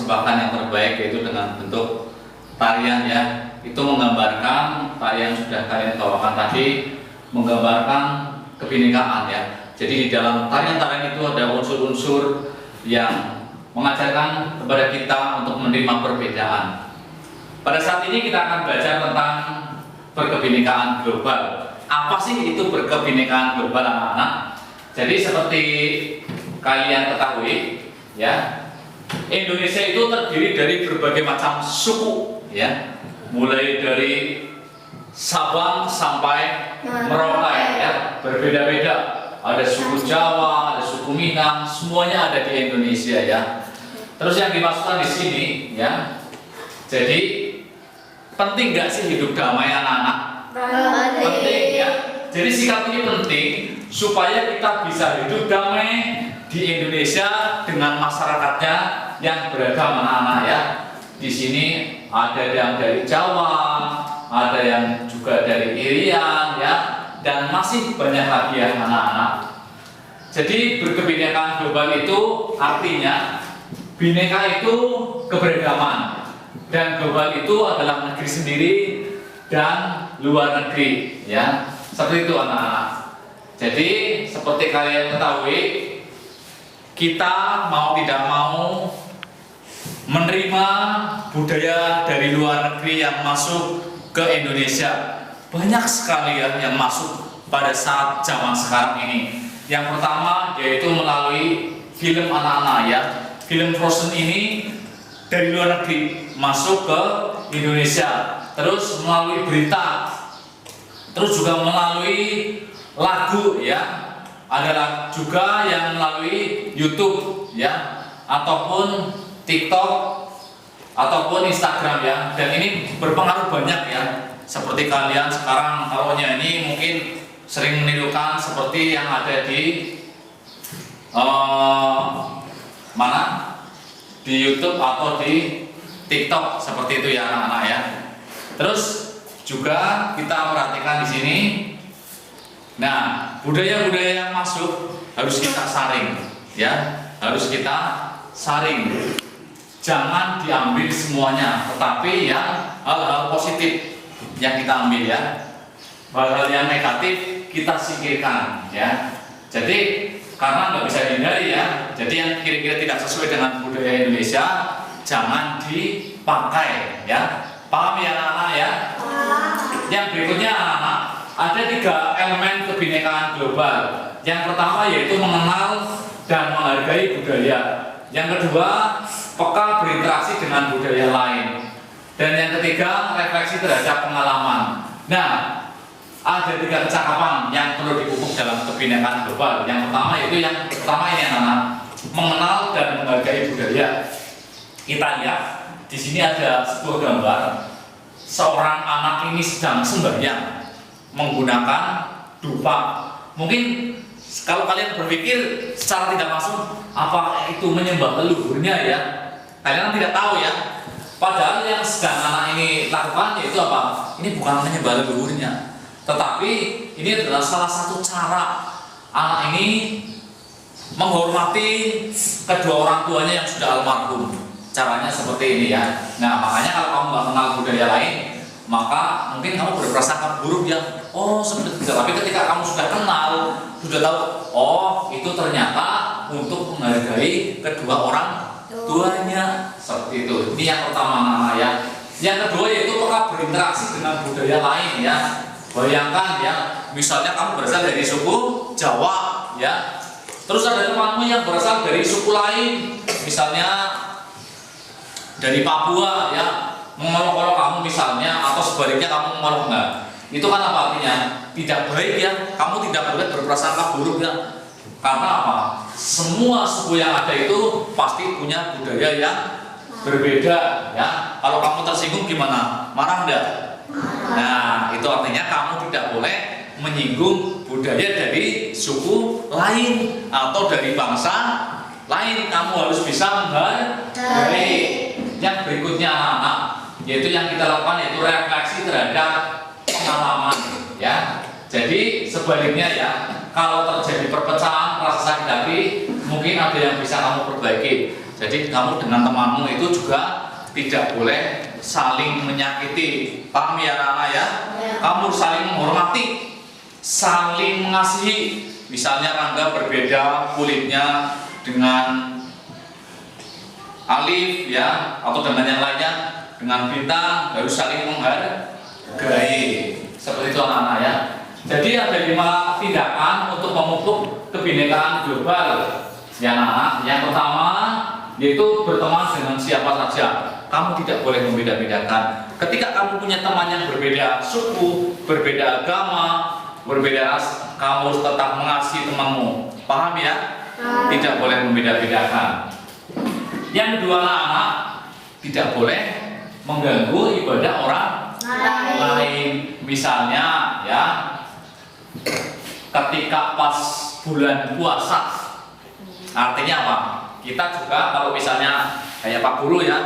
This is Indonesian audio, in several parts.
mempersembahkan yang terbaik, yaitu dengan bentuk tarian ya. Itu menggambarkan tarian sudah kalian bawakan tadi, menggambarkan kebinekaan ya. Jadi di dalam tarian-tarian itu ada unsur-unsur yang mengajarkan kepada kita untuk menerima perbedaan. Pada saat ini kita akan belajar tentang berkebinekaan global. Apa sih itu berkebinekaan global, anak-anak? Jadi seperti kalian ketahui ya, Indonesia itu terdiri dari berbagai macam suku ya, mulai dari Sabang sampai Merauke ya, berbeda-beda. Ada suku Jawa, ada suku Minang, semuanya ada di Indonesia ya. Terus yang dimaksudkan di sini ya, jadi penting nggak sih hidup damai, anak-anak? Penting ya. Jadi sikap ini penting supaya kita bisa hidup damai di Indonesia dengan masyarakatnya yang beragam, anak-anak ya. Di sini ada yang dari Jawa, ada yang juga dari Irian ya, dan masih banyak lagi ya, anak-anak. Jadi berkebinekaan global itu artinya bineka itu keberagaman, dan global itu adalah negeri sendiri dan luar negeri ya. Seperti itu, anak-anak. Jadi seperti kalian ketahui, kita mau tidak mau menerima budaya dari luar negeri yang masuk ke Indonesia. Banyak sekali ya yang masuk pada saat zaman sekarang ini. Yang pertama yaitu melalui film, anak-anak ya. Film Frozen ini dari luar negeri masuk ke Indonesia. Terus melalui berita, terus juga melalui lagu ya. Ada juga yang melalui YouTube ya, ataupun TikTok, ataupun Instagram ya. Dan ini berpengaruh banyak ya. Seperti kalian sekarang taruhnya ini mungkin sering menirukan seperti yang ada di mana? Di YouTube atau di TikTok, seperti itu ya, anak-anak ya. Terus juga kita perhatikan di sini. Nah, budaya-budaya yang masuk harus kita saring ya, harus kita saring. Jangan diambil semuanya, tetapi yang hal-hal positif yang kita ambil ya. Hal-hal yang negatif kita singkirkan ya. Jadi karena nggak bisa dihindari ya. Jadi yang kira-kira tidak sesuai dengan budaya Indonesia jangan dipakai ya. Paham ya, anak-anak ya? Yang berikutnya, anak-anak, ada 3 elemen kebinekaan global. Yang pertama yaitu mengenal dan menghargai budaya. Yang kedua, peka berinteraksi dengan budaya lain. Dan yang ketiga, refleksi terhadap pengalaman. Nah, ada 3 kecakapan yang perlu dipupuk dalam kebinekaan global. Yang pertama yaitu yang pertama ini, anak-anak, mengenal dan menghargai budaya. Kita lihat di sini ada sebuah gambar. Seorang anak ini sedang sembahyang menggunakan dupa. Mungkin kalau kalian berpikir secara tidak langsung, apa itu menyembah leluhurnya ya? Kalian tidak tahu ya. Padahal yang sedang anak ini lakukan yaitu apa? Ini bukan menyembah leluhurnya, tetapi ini adalah salah satu cara anak ini menghormati kedua orang tuanya yang sudah almarhum. Caranya seperti ini ya. Nah, makanya kalau kamu nggak kenal budaya lain, maka mungkin kamu berprasangka buruk ya. Oh, seperti itu. Tapi ketika kamu sudah kenal, sudah tahu, oh itu ternyata untuk menghargai kedua orang tuanya. Seperti itu. Ini yang pertama, anak-anak ya. Yang kedua yaitu peka berinteraksi dengan budaya lain ya. Bayangkan ya, misalnya kamu berasal dari suku Jawa ya. Terus ada temanmu yang berasal dari suku lain, misalnya dari Papua ya, mengolok-olok kamu misalnya, atau sebaliknya kamu mengolok enggak. Itu kan apa artinya? Tidak baik ya, kamu tidak boleh berprasangka buruk ya. Karena apa? Semua suku yang ada itu pasti punya budaya yang berbeda ya. Kalau kamu tersinggung gimana? Marah enggak? Nah, itu artinya kamu tidak boleh menyinggung budaya dari suku lain atau dari bangsa lain. Kamu harus bisa menghargai. Yang berikutnya, anak-anak, yaitu yang kita lakukan yaitu refleksi terhadap pengalaman ya. Jadi sebaliknya ya, kalau terjadi perpecahan rasa sakit hati, mungkin ada yang bisa kamu perbaiki. Jadi kamu dengan temanmu itu juga tidak boleh saling menyakiti. Paham ya anak-anak ya? Kamu saling menghormati, saling mengasihi. Misalnya Rangga berbeda kulitnya dengan Alif ya, atau dengan yang lainnya, dengan Bintang, harus saling menghargai. Seperti itu anak-anak ya. Jadi ada 5 tindakan untuk memupuk kebinekaan global ya anak-anak. Yang pertama yaitu berteman dengan siapa saja. Kamu tidak boleh membeda-bedakan. Ketika kamu punya teman yang berbeda suku, berbeda agama, berbeda ras, kamu harus tetap mengasihi temanmu. Paham ya? Tidak boleh membeda-bedakan. Yang kedua anak-anak, tidak boleh mengganggu ibadah orang lain. Misalnya ya, ketika pas bulan puasa, artinya apa? Kita juga kalau misalnya kayak Pak Guru ya,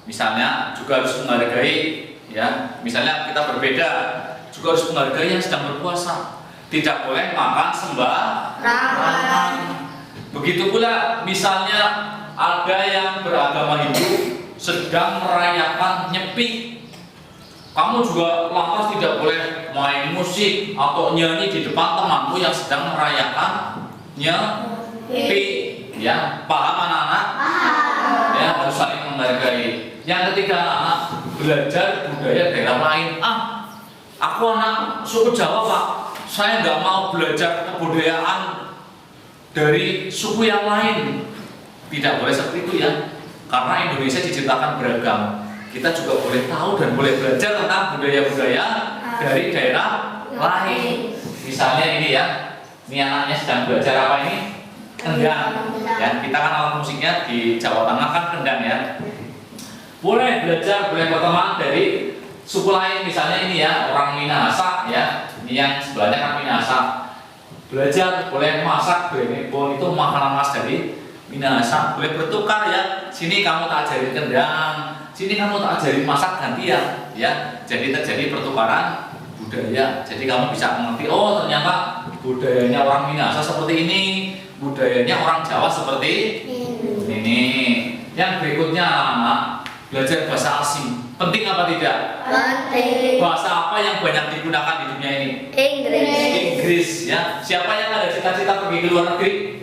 misalnya juga harus menghargai ya. Misalnya kita berbeda, juga harus menghargai yang sedang berpuasa. Tidak boleh makan sembarangan. Begitu pula misalnya ada yang beragama Hindu sedang merayakan Nyepi, kamu juga lantas tidak boleh main musik atau nyanyi di depan temanmu yang sedang merayakan Nyepi. Ya, paham anak-anak? Ya, harus saling menghargai. Yang ketiga anak, belajar budaya daerah lain. Aku anak suku Jawa Pak, saya nggak mau belajar kebudayaan dari suku yang lain. Tidak boleh seperti itu ya, karena Indonesia diciptakan beragam. Kita juga boleh tahu dan boleh belajar tentang budaya-budaya dari daerah lain. Misalnya ini ya, ini anaknya sedang belajar apa ini? Kendang. Ya, kita kan alat musiknya di Jawa Tengah kan kendang ya. Boleh belajar, boleh berteman dari suku lain. Misalnya ini ya, orang Minahasa ya, ini yang sebelahnya kan Minahasa. Belajar, boleh masak, boleh itu makanan khas dari Minahasa, boleh bertukar ya. Sini kamu tak ajarin kendang, sini kamu tak ajarin masak gantian ya. Jadi terjadi pertukaran budaya. Jadi kamu bisa mengerti, oh ternyata budayanya orang Minahasa seperti ini, budayanya orang Jawa seperti ini. Yang berikutnya anak, belajar bahasa asing. Penting apa tidak? Penting. Bahasa apa yang banyak digunakan di dunia ini? Inggris ya. Siapa yang ada cita-cita pergi ke luar negeri?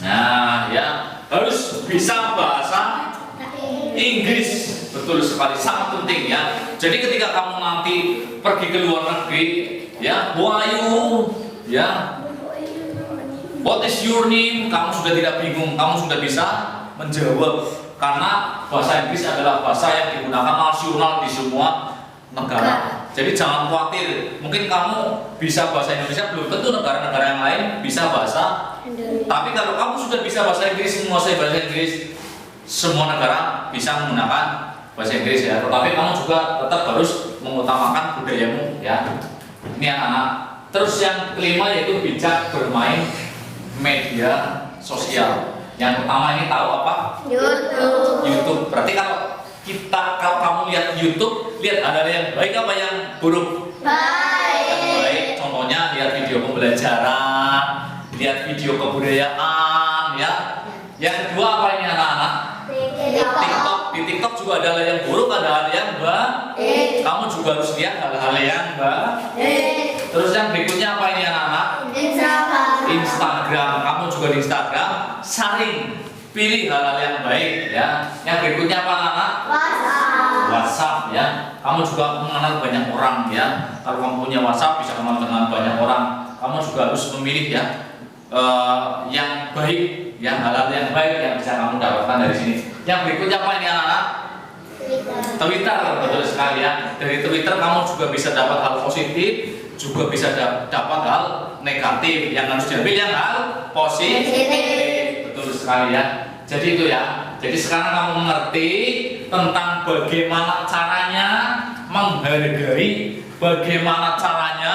Nah ya, harus bisa bahasa Inggris. Betul sekali, sangat penting ya. Jadi ketika kamu nanti pergi ke luar negeri ya, who are you? Ya, what is your name? Kamu sudah tidak bingung, kamu sudah bisa menjawab. Karena bahasa Inggris adalah bahasa yang digunakan nasional di semua negara. Jadi jangan khawatir, mungkin kamu bisa bahasa Indonesia, belum tentu negara-negara yang lain bisa bahasa. Tapi kalau kamu sudah bisa bahasa Inggris, menguasai bahasa Inggris, semua negara bisa menggunakan bahasa Inggris ya. Tetapi kamu juga tetap harus mengutamakan budayamu ya. Ini anak-anak. Terus yang kelima yaitu bijak bermain media sosial. Yang pertama ini tahu apa? YouTube. Berarti kalau kamu lihat YouTube, lihat ada yang baik apa yang buruk? Baik. Contohnya lihat video pembelajaran, lihat video kebudayaan ya. Yang kedua apa ini anak-anak? TikTok. Di TikTok juga ada hal yang buruk, ada hal yang baik. Kamu juga harus lihat hal-hal yang baik. Terus yang berikutnya apa ini anak-anak? Instagram. Kamu juga di Instagram saring pilih hal-hal yang baik ya. Yang berikutnya apa anak-anak? WhatsApp ya. Kamu juga mengenal banyak orang ya. Kalau kamu punya WhatsApp bisa kenal dengan banyak orang. Kamu juga harus memilih ya yang baik, yang hal-hal yang baik yang bisa kamu dapatkan dari sini. Yang berikutnya apa ini anak-anak? Twitter. Betul sekali ya. Dari Twitter kamu juga bisa dapat hal positif, juga bisa dapat hal negatif. Yang harus diambil yang hal positif. Betul sekali ya. Jadi itu ya. Jadi sekarang kamu mengerti tentang bagaimana caranya menghargai, bagaimana caranya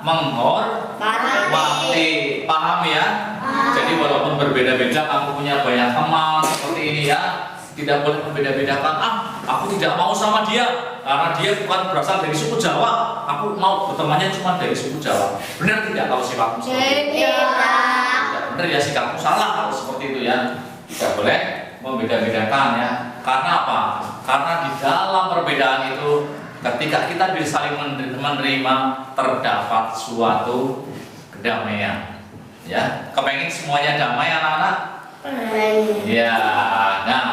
menghormati. Paham ya? Jadi walaupun berbeda-beda, kamu punya banyak teman seperti ini ya, tidak boleh membeda-bedakan. Aku tidak mau sama dia. karena dia bukan berasal dari suku Jawa, aku mau bertemannya cuma dari suku Jawa. Benar tidak kalau sikapmu seperti itu? Tidak benar ya, sikapmu salah kalau seperti itu ya. Tidak boleh membeda-bedakan ya. Karena apa? Karena di dalam perbedaan itu, ketika kita bisa saling menerima, terdapat suatu kedamaian. Ya, kepengen semuanya damai anak-anak? Ya, nah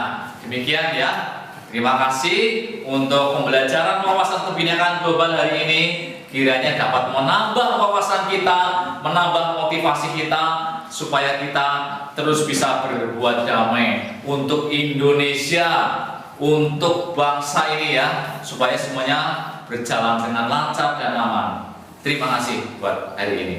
demikian ya. Terima kasih untuk pembelajaran wawasan kebinekaan global hari ini. Kiranya dapat menambah wawasan kita, menambah motivasi kita, supaya kita terus bisa berbuat damai untuk Indonesia, untuk bangsa ini ya, supaya semuanya berjalan dengan lancar dan aman. Terima kasih buat hari ini.